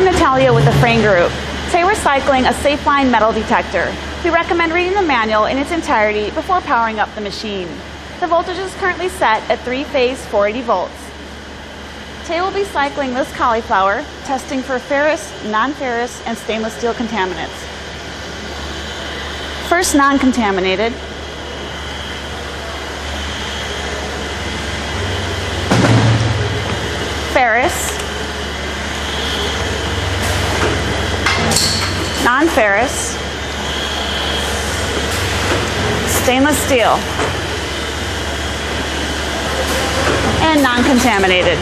Natalia with the Frain Group. Today we're cycling a Safeline metal detector. We recommend reading the manual in its entirety before powering up the machine. The voltage is currently set at 3-phase 480 volts. Today we'll be cycling this cauliflower, testing for ferrous, non-ferrous, and stainless steel contaminants. First, non-contaminated. Ferrous. Non-ferrous. Stainless steel. And non-contaminated.